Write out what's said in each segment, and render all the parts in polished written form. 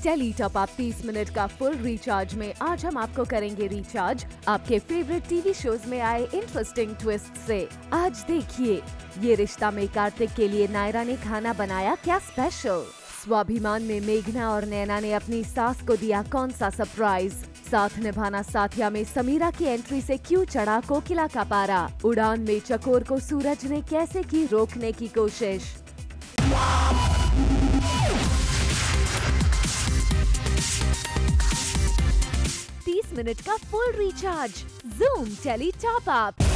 Tele top up 30 minute का full recharge में आज हम आपको करेंगे रिचार्ज आपके फेवरेट टीवी शोज में आए इंटरेस्टिंग ट्विस्ट से। आज देखिए ये रिश्ता में कार्तिक के लिए नायरा ने खाना बनाया क्या स्पेशल। स्वाभिमान में मेघना और नैना ने अपनी सास को दिया कौन सा सरप्राइज। साथ निभाना साथिया में समीरा की एंट्री से क्यों चढ़ा कोकिला का पारा। उड़ान में चकोर को सूरज ने कैसे की रोकने की कोशिश। 30 मिनट का full recharge zoom tele top up.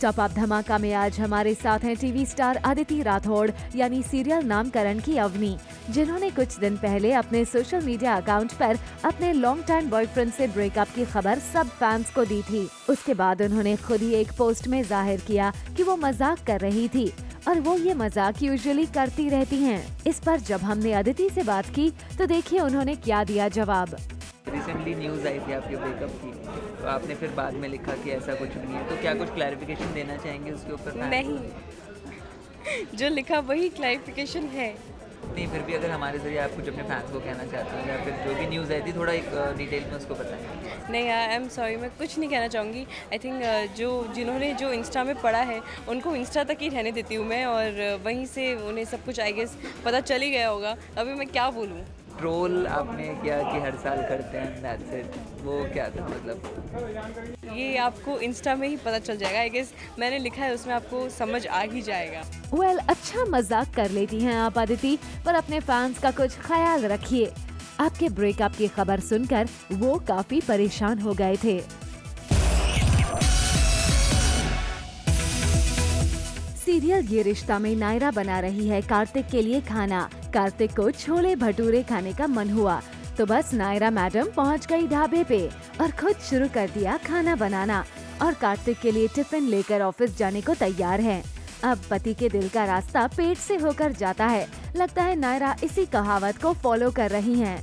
Top up धमाका में आज हमारे साथ हैं टीवी स्टार अदिति राठौड़ यानी सीरियल नामकरण की अवनी, जिन्होंने कुछ दिन पहले अपने सोशल मीडिया अकाउंट पर अपने लॉन्ग टाइम बॉयफ्रेंड से ब्रेकअप की खबर सब फैंस को दी थी। उसके बाद उन्होंने खुद ही एक पोस्ट में जाहिर किया कि वो मजाक कर रही थी और वो ये मजाक यूजुअली करती रहती हैं। इस पर जब हमने अदिति से बात की तो देखिए उन्होंने क्या दिया जवाब। रिसेंटली न्यूज़ आई थी आपके ब्रेकअप की, तो आपने फिर बाद में लिखा कि ऐसा कुछ नहीं है, तो क्या कुछ क्लैरिफिकेशन देना चाहेंगे उसके ऊपर? नहीं, जो लिखा वही क्लैरिफिकेशन है। नहीं, फिर भी अगर हमारे जरिए आप कुछ अपने फैंस को कहना चाहते हो या फिर जो भी न्यूज़ आई थी थोड़ा एक डिटेल में उसको बताएं। नहीं, आई एम सॉरी, मैं कुछ नहीं कहना चाहूँगी। आई थिंक जिन्होंने जो इंस्टा में पढ़ा है उनको इंस्टा तक ही रहने देती हूँ मैं, और वहीं से उन्हें सब कुछ आई गेस पता चल ही गया होगा। अभी मैं क्या बोलूँ। ट्रोल आपने किया कि हर साल करते हैं, दैट्स इट, वो क्या था मतलब? ये आपको इंस्टा में ही पता चल जाएगा। आई गेस मैंने लिखा है उसमें, आपको समझ आ ही जाएगा। वेल, अच्छा मजाक कर लेती हैं आप अदिति, पर अपने फैंस का कुछ ख्याल रखिए। आपके ब्रेकअप की खबर सुनकर वो काफी परेशान हो गए थे। सीरियल ये रिश्ता में नायरा बना रही है कार्तिक के लिए खाना। कार्तिक को छोले भटूरे खाने का मन हुआ तो बस नायरा मैडम पहुंच गई ढाबे पे और खुद शुरू कर दिया खाना बनाना और कार्तिक के लिए टिफिन लेकर ऑफिस जाने को तैयार है। अब पति के दिल का रास्ता पेट से होकर जाता है। लगता है नायरा इसी कहावत को फॉलो कर रही हैं।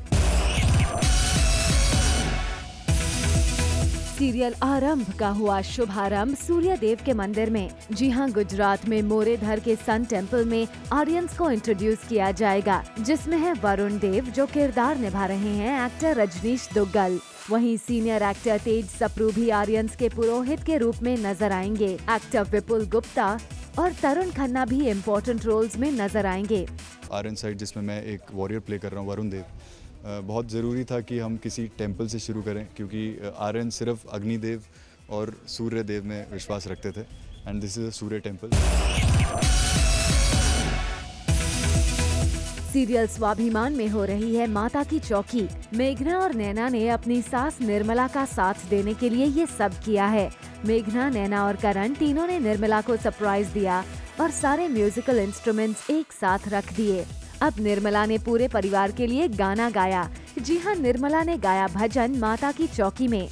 सीरियल आरंभ का हुआ शुभारंभ सूर्य देव के मंदिर में। जी हां, गुजरात में मोरेधर के सन टेम्पल में ऑडियंस को इंट्रोड्यूस किया जाएगा, जिसमें है वरुण देव जो किरदार निभा रहे हैं एक्टर रजनीश दुग्गल। वहीं सीनियर एक्टर तेज सप्रू भी ऑडियंस के पुरोहित के रूप में नजर आएंगे। एक्टर विपुल गुप्ता और तरुण खन्ना भी इम्पोर्टेंट रोल्स में नजर आएंगे। आर्यन साइड जिसमें मैं एक वॉरियर प्ले कर रहा हूँ वरुण देव, बहुत ज़रूरी था कि हम किसी टेंपल से शुरू करें क्योंकि आर्यन सिर्फ अग्निदेव और सूर्य देव में विश्वास रखते थे and this is a Surya temple. Serial स्वाभिमान में हो रही है माता की चौकी। मेघना और नैना ने अपनी सास निर्मला का साथ देने के लिए ये सब किया है। मेघना, नैना और करण तीनों ने निर्मला को सरप्राइज दिया और सारे म्यूजिकल इंस्ट्रूमेंट्स एक साथ रख दिए। अब निर्मला ने पूरे परिवार के लिए गाना गाया। जी हां, निर्मला ने गाया भजन माता की चौकी में।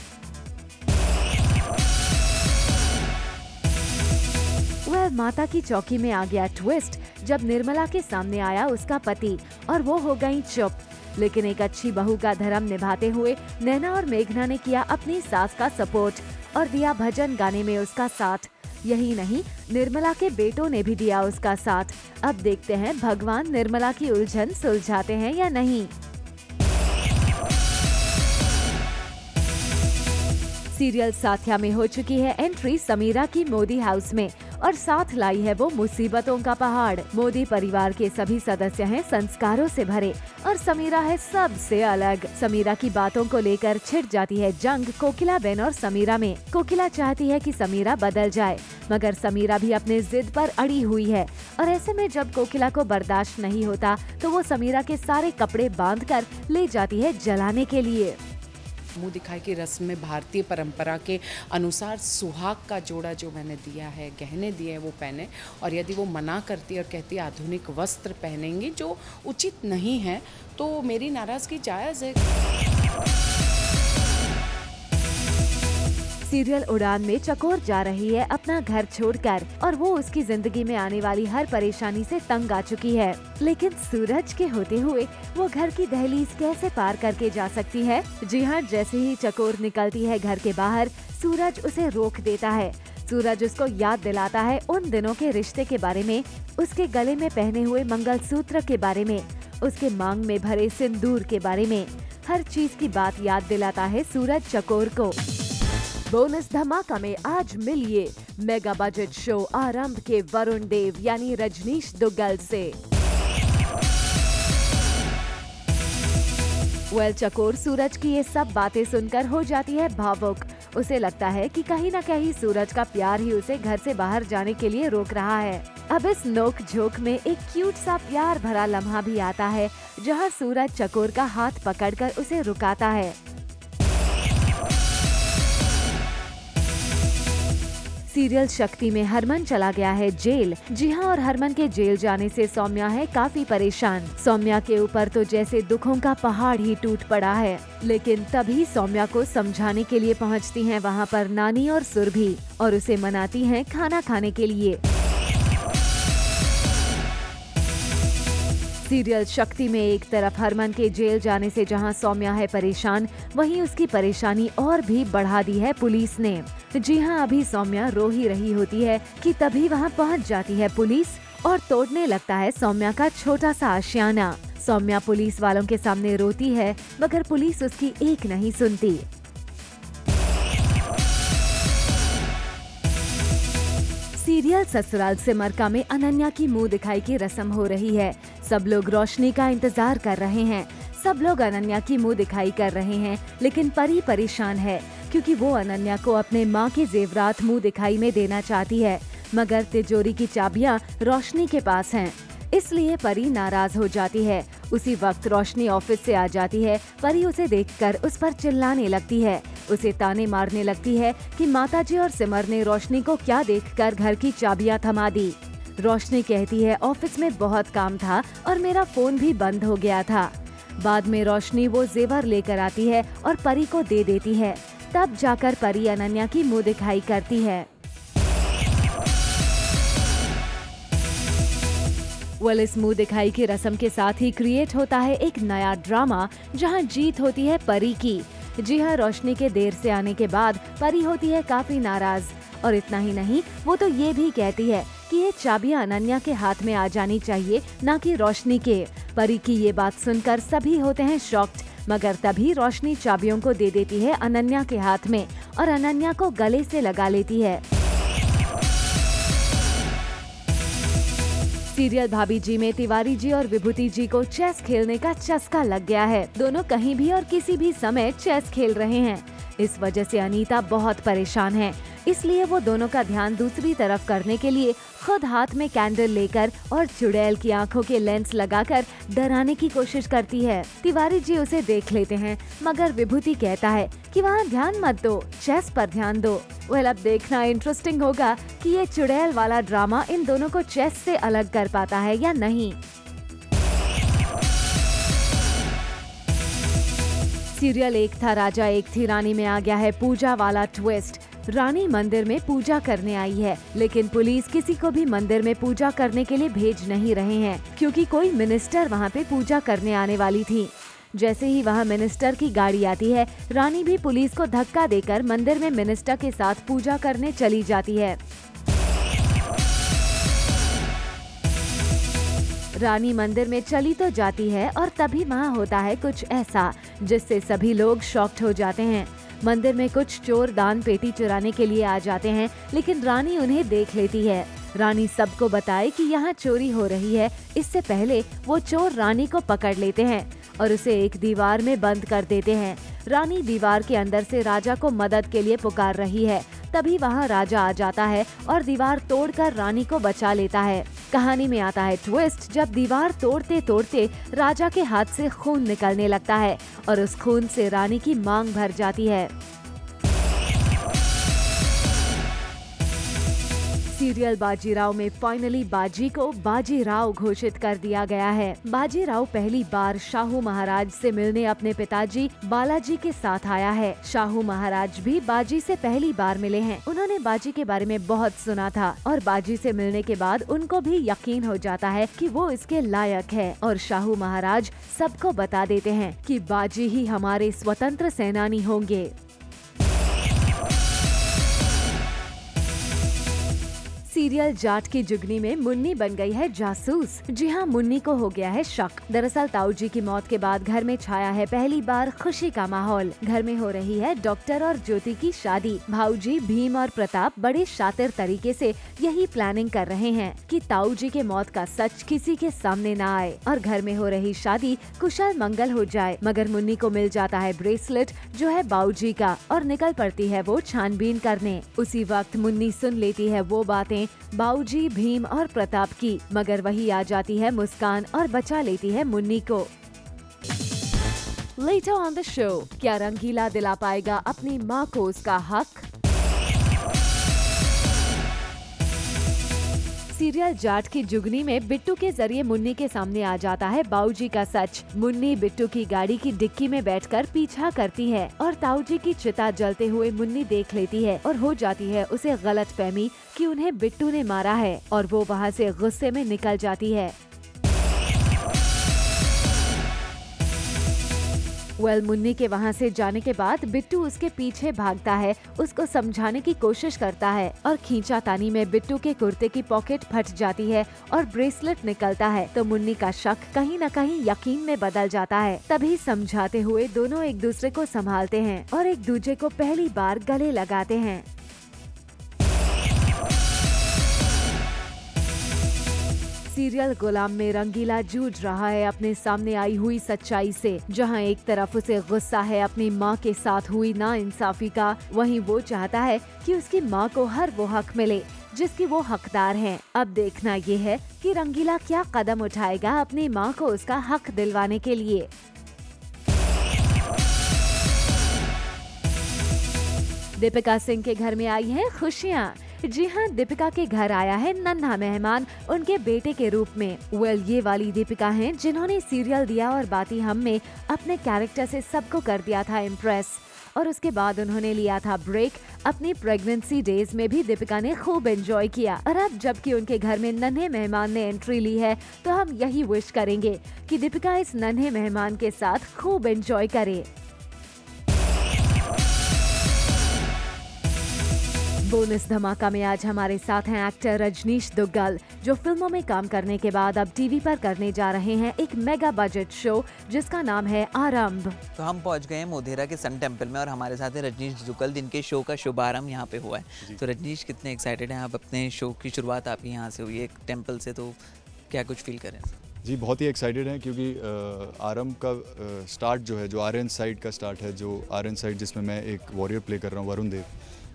वह माता की चौकी में आ गया ट्विस्ट जब निर्मला के सामने आया उसका पति और वो हो गई चुप। लेकिन एक अच्छी बहू का धर्म निभाते हुए नैना और मेघना ने किया अपनी सास का सपोर्ट और दिया भजन गाने में उसका साथ। यही नहीं, निर्मला के बेटों ने भी दिया उसका साथ। अब देखते हैं भगवान निर्मला की उलझन सुलझाते हैं या नहीं। सीरियल साथिया में हो चुकी है एंट्री समीरा की मोदी हाउस में और साथ लाई है वो मुसीबतों का पहाड़। मोदी परिवार के सभी सदस्य हैं संस्कारों से भरे और समीरा है सबसे अलग। समीरा की बातों को लेकर छिड़ जाती है जंग कोकिला बेन और समीरा में। कोकिला चाहती है कि समीरा बदल जाए, मगर समीरा भी अपने जिद पर अड़ी हुई है और ऐसे में जब कोकिला को बर्दाश्त नहीं होता तो वो समीरा के सारे कपड़े बांधकर ले जाती है जलाने के लिए। मुंह दिखाई की रस्म में भारतीय परंपरा के अनुसार सुहाग का जोड़ा जो मैंने दिया है, गहने दिए हैं, वो पहने। और यदि वो मना करती है और कहती है आधुनिक वस्त्र पहनेंगे जो उचित नहीं है, तो मेरी नाराजगी जायज़ है। सीरियल उड़ान में चकोर जा रही है अपना घर छोड़कर और वो उसकी जिंदगी में आने वाली हर परेशानी से तंग आ चुकी है। लेकिन सूरज के होते हुए वो घर की दहलीज कैसे पार करके जा सकती है? जी हाँ, जैसे ही चकोर निकलती है घर के बाहर, सूरज उसे रोक देता है। सूरज उसको याद दिलाता है उन दिनों के रिश्ते के बारे में, उसके गले में पहने हुए मंगलसूत्र के बारे में, उसके मांग में भरे सिंदूर के बारे में। हर चीज की बात याद दिलाता है सूरज चकोर को। बोनस धमाका में आज मिलिए मेगा बजट शो आरंभ के वरुण देव यानी रजनीश दुग्गल से। चकोर सूरज की ये सब बातें सुनकर हो जाती है भावुक। उसे लगता है कि कहीं न कहीं सूरज का प्यार ही उसे घर से बाहर जाने के लिए रोक रहा है। अब इस नोक झोंक में एक क्यूट सा प्यार भरा लम्हा भी आता है, जहां सूरज चकोर का हाथ पकड़कर उसे रुकाता है। सीरियल शक्ति में हरमन चला गया है जेल। जी हाँ, और हरमन के जेल जाने से सौम्या है काफी परेशान। सौम्या के ऊपर तो जैसे दुखों का पहाड़ ही टूट पड़ा है। लेकिन तभी सौम्या को समझाने के लिए पहुंचती हैं वहां पर नानी और सुरभि, और उसे मनाती हैं खाना खाने के लिए। सीरियल शक्ति में एक तरफ हरमन के जेल जाने से जहां सौम्या है परेशान, वहीं उसकी परेशानी और भी बढ़ा दी है पुलिस ने। जी हां, अभी सौम्या रो ही रही होती है कि तभी वहां पहुंच जाती है पुलिस और तोड़ने लगता है सौम्या का छोटा सा आशियाना। सौम्या पुलिस वालों के सामने रोती है, मगर पुलिस उसकी एक नहीं सुनती। सीरियल ससुराल सिमरका में अनन्या की मुंह दिखाई की रस्म हो रही है। सब लोग रोशनी का इंतजार कर रहे हैं। सब लोग अनन्या की मुंह दिखाई कर रहे हैं, लेकिन परी परेशान है क्योंकि वो अनन्या को अपने माँ के जेवरात मुंह दिखाई में देना चाहती है, मगर तिजोरी की चाबियाँ रोशनी के पास हैं। इसलिए परी नाराज हो जाती है। उसी वक्त रोशनी ऑफिस से आ जाती है। परी उसे देखकर उस पर चिल्लाने लगती है, उसे ताने मारने लगती है कि माताजी और सिमर ने रोशनी को क्या देखकर घर की चाबियां थमा दी। रोशनी कहती है ऑफिस में बहुत काम था और मेरा फोन भी बंद हो गया था। बाद में रोशनी वो जेवर लेकर आती है और परी को दे देती है। तब जाकर परी अनन्या की मुंह दिखाई करती है। इस मुंह दिखाई की रस्म के साथ ही क्रिएट होता है एक नया ड्रामा, जहां जीत होती है परी की। जी हाँ, रोशनी के देर से आने के बाद परी होती है काफी नाराज, और इतना ही नहीं, वो तो ये भी कहती है कि ये चाबियां अनन्या के हाथ में आ जानी चाहिए, ना कि रोशनी के। परी की ये बात सुनकर सभी होते हैं शॉक्ड, मगर तभी रोशनी चाबियों को दे देती है अनन्या के हाथ में और अनन्या को गले से लगा लेती है। सीरियल भाभी जी में तिवारी जी और विभूति जी को चेस खेलने का चस्का लग गया है। दोनों कहीं भी और किसी भी समय चेस खेल रहे हैं। इस वजह से अनीता बहुत परेशान है, इसलिए वो दोनों का ध्यान दूसरी तरफ करने के लिए खुद हाथ में कैंडल लेकर और चुड़ैल की आंखों के लेंस लगाकर डराने की कोशिश करती है। तिवारी जी उसे देख लेते हैं, मगर विभूति कहता है कि वहाँ ध्यान मत दो, चेस पर ध्यान दो। अब देखना इंटरेस्टिंग होगा कि ये चुड़ैल वाला ड्रामा इन दोनों को चेस से अलग कर पाता है या नहीं। सीरियल एक था राजा एक थी रानी में आ गया है पूजा वाला ट्विस्ट। रानी मंदिर में पूजा करने आई है, लेकिन पुलिस किसी को भी मंदिर में पूजा करने के लिए भेज नहीं रहे हैं, क्योंकि कोई मिनिस्टर वहाँ पे पूजा करने आने वाली थी। जैसे ही वहाँ मिनिस्टर की गाड़ी आती है, रानी भी पुलिस को धक्का देकर मंदिर में मिनिस्टर के साथ पूजा करने चली जाती है। रानी मंदिर में चली तो जाती है और तभी वहाँ होता है कुछ ऐसा जिससे सभी लोग शॉक्ड हो जाते हैं। मंदिर में कुछ चोर दान पेटी चुराने के लिए आ जाते हैं, लेकिन रानी उन्हें देख लेती है। रानी सबको बताए कि यहाँ चोरी हो रही है। इससे पहले वो चोर रानी को पकड़ लेते हैं और उसे एक दीवार में बंद कर देते हैं। रानी दीवार के अंदर से राजा को मदद के लिए पुकार रही है। तभी वहाँ राजा आ जाता है और दीवार तोड़कर रानी को बचा लेता है। कहानी में आता है ट्विस्ट, जब दीवार तोड़ते तोड़ते राजा के हाथ से खून निकलने लगता है और उस खून से रानी की मांग भर जाती है। सीरियल बाजीराव में फाइनली बाजी को बाजीराव घोषित कर दिया गया है। बाजीराव पहली बार शाहू महाराज से मिलने अपने पिताजी बालाजी के साथ आया है। शाहू महाराज भी बाजी से पहली बार मिले हैं। उन्होंने बाजी के बारे में बहुत सुना था और बाजी से मिलने के बाद उनको भी यकीन हो जाता है कि वो इसके लायक है, और शाहू महाराज सबको बता देते हैं कि बाजी ही हमारे स्वतंत्र सेनानी होंगे। सीरियल जाट की जुगनी में मुन्नी बन गई है जासूस। जी हाँ, मुन्नी को हो गया है शक। दरअसल ताऊ जी की मौत के बाद घर में छाया है पहली बार खुशी का माहौल। घर में हो रही है डॉक्टर और ज्योति की शादी। भाऊजी भीम और प्रताप बड़े शातिर तरीके से यही प्लानिंग कर रहे हैं कि ताऊ जी के मौत का सच किसी के सामने न आए और घर में हो रही शादी कुशल मंगल हो जाए। मगर मुन्नी को मिल जाता है ब्रेसलेट जो है बाऊजी का और निकल पड़ती है वो छानबीन करने। उसी वक्त मुन्नी सुन लेती है वो बातें बाऊजी भीम और प्रताप की, मगर वही आ जाती है मुस्कान और बचा लेती है मुन्नी को। Later on the show, क्या रंगीला दिला पाएगा अपनी माँ को उसका हक? सीरियल जाट की जुगनी में बिट्टू के जरिए मुन्नी के सामने आ जाता है बाऊजी का सच। मुन्नी बिट्टू की गाड़ी की डिक्की में बैठकर पीछा करती है और ताऊजी की चिता जलते हुए मुन्नी देख लेती है और हो जाती है उसे गलतफहमी कि उन्हें बिट्टू ने मारा है और वो वहाँ से गुस्से में निकल जाती है। मुन्नी के वहाँ से जाने के बाद बिट्टू उसके पीछे भागता है, उसको समझाने की कोशिश करता है और खींचातानी में बिट्टू के कुर्ते की पॉकेट फट जाती है और ब्रेसलेट निकलता है तो मुन्नी का शक कहीं न कहीं यकीन में बदल जाता है। तभी समझाते हुए दोनों एक दूसरे को संभालते हैं और एक दूसरे को पहली बार गले लगाते हैं। सीरियल गुलाम में रंगीला जूझ रहा है अपने सामने आई हुई सच्चाई से। जहां एक तरफ उसे गुस्सा है अपनी मां के साथ हुई नाइंसाफी का, वहीं वो चाहता है कि उसकी मां को हर वो हक मिले जिसकी वो हकदार है। अब देखना ये है कि रंगीला क्या कदम उठाएगा अपनी मां को उसका हक दिलवाने के लिए। दीपिका सिंह के घर में आई हैं खुशियाँ। जी हाँ, दीपिका के घर आया है नन्हा मेहमान उनके बेटे के रूप में। ये वाली दीपिका हैं जिन्होंने सीरियल दिया और बाती हम में अपने कैरेक्टर से सबको कर दिया था इम्प्रेस और उसके बाद उन्होंने लिया था ब्रेक। अपनी प्रेगनेंसी डेज में भी दीपिका ने खूब एंजॉय किया और अब जबकि उनके घर में नन्हे मेहमान ने एंट्री ली है तो हम यही विश करेंगे कि दीपिका इस नन्हे मेहमान के साथ खूब एंजॉय करे। बोनस धमाका में आज हमारे साथ हैं एक्टर रजनीश दुग्गल जो फिल्मों में काम करने के बाद अब टीवी पर करने जा रहे हैं एक मेगा बजट शो जिसका नाम है आरंभ। तो हम पहुंच गए हैं मोढेरा के सन टेम्पल में और हमारे साथ है रजनीश दुग्गल जिनके शो का शुभारंभ यहाँ पे हुआ है। तो रजनीश कितने एक्साइटेड हैं आप? अपने शो की शुरुआत आप यहाँ से हुई है एक टेम्पल से, तो क्या कुछ फील करें? जी बहुत ही एक्साइटेड हैं क्योंकि आरंभ का स्टार्ट जो है, जो आर्यन साइड का स्टार्ट है, जो आर्यन साइड जिसमें मैं एक वॉरियर प्ले कर रहा हूँ वरुण देव,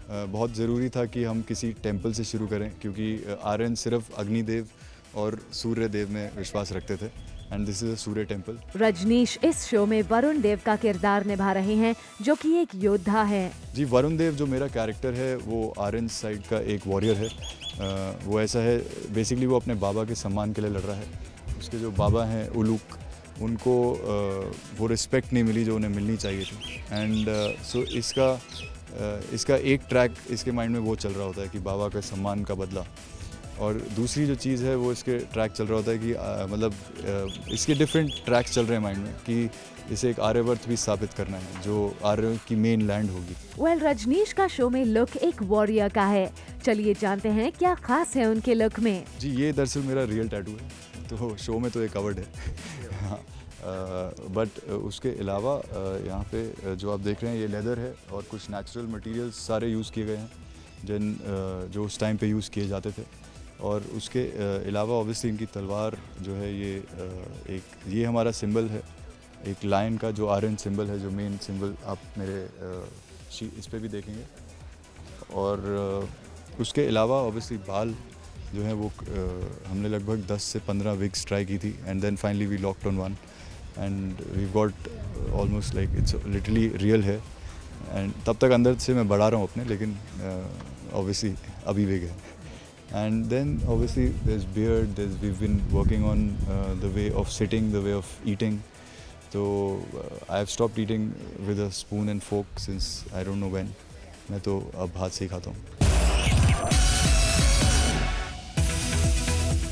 बहुत ज़रूरी था कि हम किसी टेंपल से शुरू करें क्योंकि आर्यन सिर्फ अग्निदेव और सूर्य देव में विश्वास रखते थे and this is a Surya temple. Rajneesh इस शो में वरुण देव का किरदार निभा रहे हैं जो कि एक योद्धा है। जी वरुण देव जो मेरा कैरेक्टर है वो आर्यन साइड का एक वॉरियर है। वो ऐसा है बेसिकली वो अपने बाबा के सम्मान के लिए लड़ रहा है। उसके जो बाबा हैं उलूक, उनको वो रिस्पेक्ट नहीं मिली जो उन्हें मिलनी चाहिए थी एंड सो इसका एक ट्रैक इसके माइंड में वो चल रहा होता है कि बाबा के सम्मान का बदला, और दूसरी जो चीज़ है वो इसके ट्रैक चल रहा होता है कि मतलब इसके डिफरेंट ट्रैक्स चल रहे हैं माइंड में कि इसे एक आर्यवर्त भी स्थापित करना है जो आर्य की मेन लैंड होगी। रजनीश का शो में लुक एक वॉरियर का है। चलिए जानते हैं क्या खास है उनके लुक में। जी ये दरअसल मेरा रियल टैटू है, तो शो में तो ये कवर्ड है बट उसके अलावा यहाँ पे जो आप देख रहे हैं ये लेदर है और कुछ नेचुरल मटेरियल्स सारे यूज़ किए गए हैं जो उस टाइम पे यूज़ किए जाते थे। और उसके अलावा ऑब्वियसली इनकी तलवार जो है ये हमारा सिंबल है, एक लायन का जो आर्यन सिंबल है, जो मेन सिंबल आप मेरे इस पे भी देखेंगे। और उसके अलावा ऑब्वियसली बाल जो है वो हमने लगभग 10 से 15 विग्स ट्राई की थी and then finally we locked on one and we got almost like it's literally real है। एंड तब तक अंदर से मैं बढ़ा रहा हूँ अपने, लेकिन ऑब्वियसली अभी विग है। And then obviously there is beard, we been working on the way of sitting, the way of eating. तो I have stopped eating with a spoon and fork since I don't know when. मैं तो अब हाथ से ही खाता हूँ।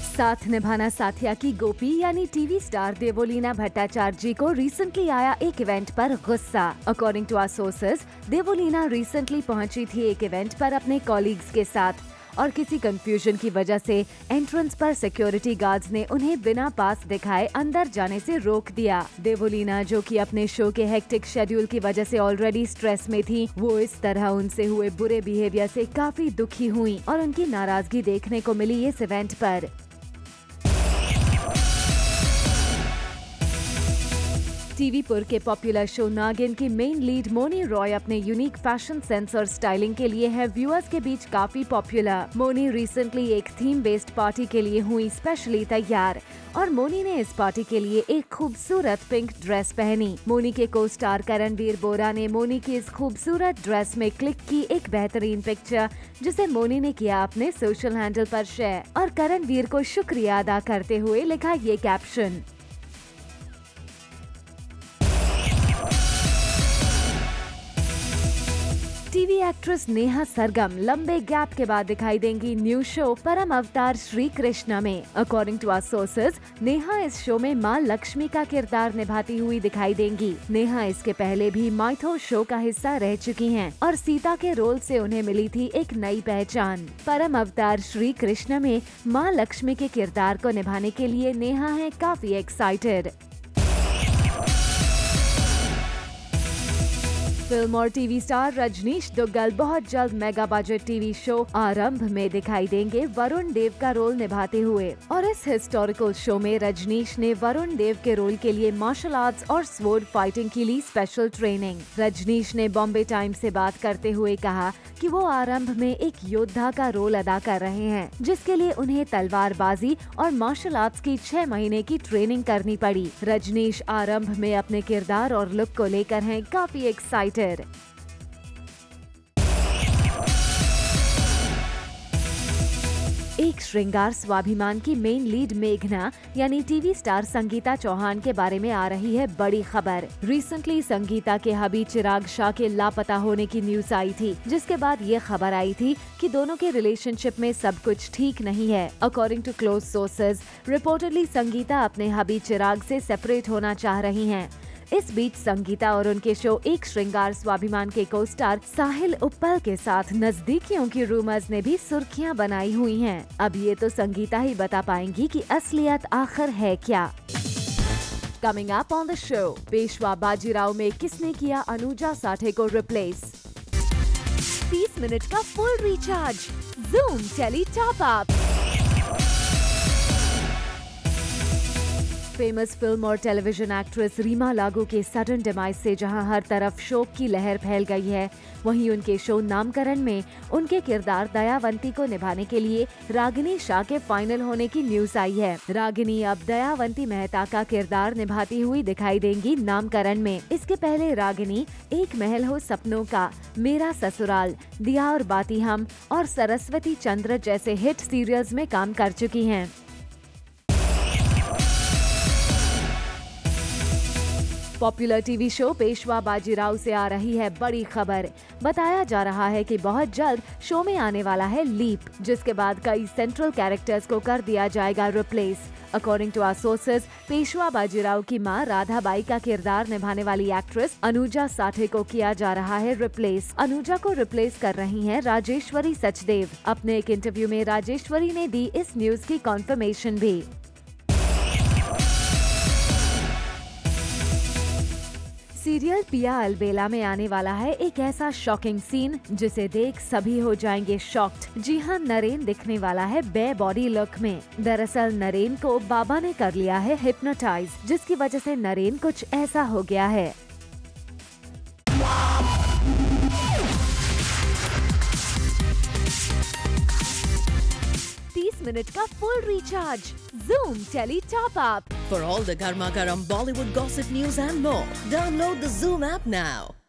साथ निभाना साथिया की गोपी यानी टीवी स्टार देवोलीना भट्टाचार्य जी को रिसेंटली आया एक इवेंट पर गुस्सा। According to our sources, Devoleena recently पहुंची थी एक इवेंट पर अपने कॉलीग्स के साथ और किसी कंफ्यूजन की वजह से एंट्रेंस पर सिक्योरिटी गार्ड्स ने उन्हें बिना पास दिखाए अंदर जाने से रोक दिया। देवोलीना, जो कि अपने शो के हेक्टिक शेड्यूल की वजह से ऑलरेडी स्ट्रेस में थी, वो इस तरह उनसे हुए बुरे बिहेवियर से काफी दुखी हुई और उनकी नाराजगी देखने को मिली इस इवेंट पर। टीवीपुर के पॉपुलर शो नागिन की मेन लीड मोनी रॉय अपने यूनिक फैशन सेंस और स्टाइलिंग के लिए है व्यूअर्स के बीच काफी पॉपुलर। मोनी रिसेंटली एक थीम बेस्ड पार्टी के लिए हुई स्पेशली तैयार और मोनी ने इस पार्टी के लिए एक खूबसूरत पिंक ड्रेस पहनी। मोनी के को स्टार करणवीर बोरा ने मोनी की इस खूबसूरत ड्रेस में क्लिक की एक बेहतरीन पिक्चर, जिसे मोनी ने किया अपने सोशल हैंडल पर शेयर और करणवीर को शुक्रिया अदा करते हुए लिखा ये कैप्शन। टीवी एक्ट्रेस नेहा सरगम लंबे गैप के बाद दिखाई देंगी न्यू शो परम अवतार श्री कृष्णा में। According to our sources, Neha इस शो में मां लक्ष्मी का किरदार निभाती हुई दिखाई देंगी। नेहा इसके पहले भी माइथो शो का हिस्सा रह चुकी हैं और सीता के रोल से उन्हें मिली थी एक नई पहचान। परम अवतार श्री कृष्णा में मां लक्ष्मी के किरदार को निभाने के लिए नेहा है काफी एक्साइटेड। फिल्म और टीवी स्टार रजनीश दुग्गल बहुत जल्द मेगा बजट टीवी शो आरंभ में दिखाई देंगे वरुण देव का रोल निभाते हुए और इस हिस्टोरिकल शो में रजनीश ने वरुण देव के रोल के लिए मार्शल आर्ट्स और स्वॉर्ड फाइटिंग के लिए स्पेशल ट्रेनिंग। रजनीश ने बॉम्बे टाइम्स से बात करते हुए कहा कि वो आरंभ में एक योद्धा का रोल अदा कर रहे हैं, जिसके लिए उन्हें तलवारबाजी और मार्शल आर्ट्स की 6 महीने की ट्रेनिंग करनी पड़ी। रजनीश आरंभ में अपने किरदार और लुक को लेकर हैं काफी एक्साइटेड। एक श्रृंगार स्वाभिमान की मेन लीड मेघना यानी टीवी स्टार संगीता चौहान के बारे में आ रही है बड़ी खबर। रिसेंटली संगीता के हबी चिराग शाह के लापता होने की न्यूज आई थी, जिसके बाद ये खबर आई थी कि दोनों के रिलेशनशिप में सब कुछ ठीक नहीं है। According to close sources, reportedly Sangeeta अपने हबी चिराग से सेपरेट होना चाह रही हैं। इस बीच संगीता और उनके शो एक श्रृंगार स्वाभिमान के को स्टार साहिल उप्पल के साथ नजदीकियों की रूमर्स ने भी सुर्खियां बनाई हुई हैं। अब ये तो संगीता ही बता पाएंगी कि असलियत आखिर है क्या। Coming up on the show, Peshwa Bajirao में किसने किया अनुजा साठे को रिप्लेस? 30 मिनट का full recharge, Zoom tele top up. Famous film और टेलीविजन एक्ट्रेस रीमा लागू के सडन डिमाइस से जहां हर तरफ शोक की लहर फैल गई है, वहीं उनके शो नामकरण में उनके किरदार दयावंती को निभाने के लिए रागिनी शाह के फाइनल होने की न्यूज आई है। रागिनी अब दयावंती मेहता का किरदार निभाती हुई दिखाई देंगी नामकरण में। इसके पहले रागिनी एक महल हो सपनों का, मेरा ससुराल, दिया और बाती हम और सरस्वती चंद्र जैसे हिट सीरियल्स में काम कर चुकी हैं। Popular TV show Peshwa Bajirao से आ रही है बड़ी खबर। बताया जा रहा है कि बहुत जल्द शो में आने वाला है लीप, जिसके बाद कई सेंट्रल कैरेक्टर्स को कर दिया जाएगा replace. According to our sources, Peshwa Bajirao की मां राधाबाई का किरदार निभाने वाली एक्ट्रेस अनुजा साठे को किया जा रहा है रिप्लेस। अनुजा को रिप्लेस कर रही हैं राजेश्वरी सचदेव। अपने एक इंटरव्यू में राजेश्वरी ने दी इस न्यूज की कॉन्फर्मेशन भी। सीरियल पिया अलबेला में आने वाला है एक ऐसा शॉकिंग सीन जिसे देख सभी हो जाएंगे शॉक्ड। जी हाँ, नरेन दिखने वाला है बे बॉडी लुक में। दरअसल नरेन को बाबा ने कर लिया है हिप्नोटाइज, जिसकी वजह से नरेन कुछ ऐसा हो गया है। मिनट का full recharge, Zoom tele top up. For all the garma garam Bollywood gossip news and more, download the Zoom app now.